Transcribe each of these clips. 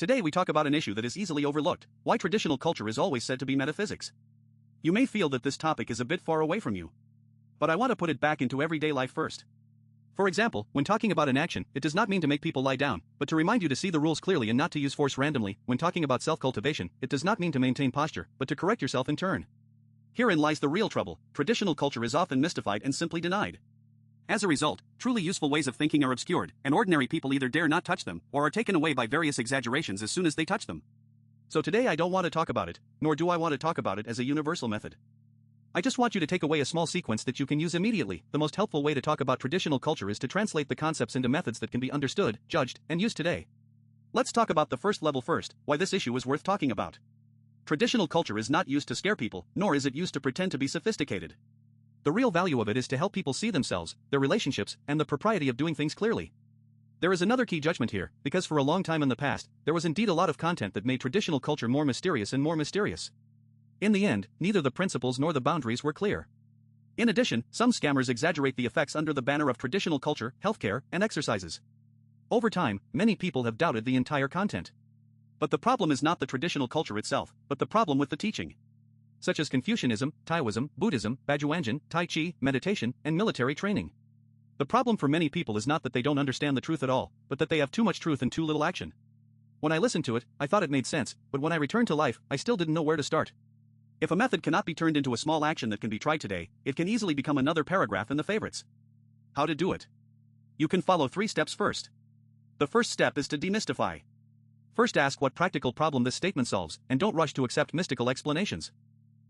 Today we talk about an issue that is easily overlooked: why traditional culture is always said to be metaphysics. You may feel that this topic is a bit far away from you. But I want to put it back into everyday life first. For example, when talking about an action, it does not mean to make people lie down, but to remind you to see the rules clearly and not to use force randomly. When talking about self-cultivation, it does not mean to maintain posture, but to correct yourself in turn. Herein lies the real trouble: traditional culture is often mystified and simply denied. As a result, truly useful ways of thinking are obscured, and ordinary people either dare not touch them, or are taken away by various exaggerations as soon as they touch them. So today I don't want to talk about it, nor do I want to talk about it as a universal method. I just want you to take away a small sequence that you can use immediately. The most helpful way to talk about traditional culture is to translate the concepts into methods that can be understood, judged, and used today. Let's talk about the first level first: why this issue is worth talking about. Traditional culture is not used to scare people, nor is it used to pretend to be sophisticated. The real value of it is to help people see themselves, their relationships, and the propriety of doing things clearly. There is another key judgment here, because for a long time in the past, there was indeed a lot of content that made traditional culture more mysterious and more mysterious. In the end, neither the principles nor the boundaries were clear. In addition, some scammers exaggerate the effects under the banner of traditional culture, healthcare, and exercises. Over time, many people have doubted the entire content. But the problem is not the traditional culture itself, but the problem with the teaching. Such as Confucianism, Taoism, Buddhism, Bajuanjin, Tai Chi, meditation, and military training. The problem for many people is not that they don't understand the truth at all, but that they have too much truth and too little action. When I listened to it, I thought it made sense, but when I returned to life, I still didn't know where to start. If a method cannot be turned into a small action that can be tried today, it can easily become another paragraph in the favorites. How to do it? You can follow 3 steps first. The first step is to demystify. First, ask what practical problem this statement solves, and don't rush to accept mystical explanations.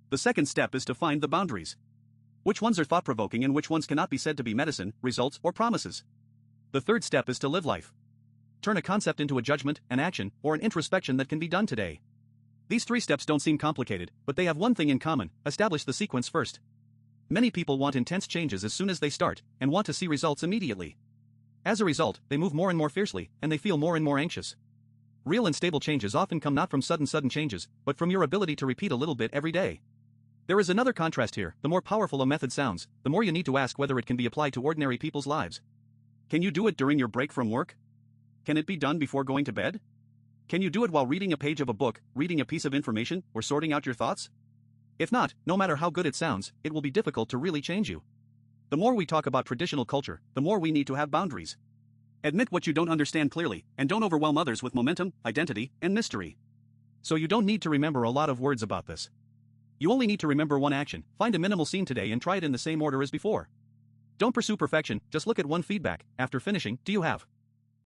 The second step is to find the boundaries. Which ones are thought-provoking and which ones cannot be said to be medicine, results, or promises? The third step is to live life. Turn a concept into a judgment, an action, or an introspection that can be done today. These 3 steps don't seem complicated, but they have one thing in common: establish the sequence first. Many people want intense changes as soon as they start, and want to see results immediately. As a result, they move more and more fiercely, and they feel more and more anxious. Real and stable changes often come not from sudden changes, but from your ability to repeat a little bit every day. There is another contrast here: the more powerful a method sounds, the more you need to ask whether it can be applied to ordinary people's lives. Can you do it during your break from work? Can it be done before going to bed? Can you do it while reading a page of a book, reading a piece of information, or sorting out your thoughts? If not, no matter how good it sounds, it will be difficult to really change you. The more we talk about traditional culture, the more we need to have boundaries. Admit what you don't understand clearly, and don't overwhelm others with momentum, identity, and mystery. So you don't need to remember a lot of words about this. You only need to remember one action: find a minimal scene today and try it in the same order as before. Don't pursue perfection, just look at one feedback. After finishing, do you have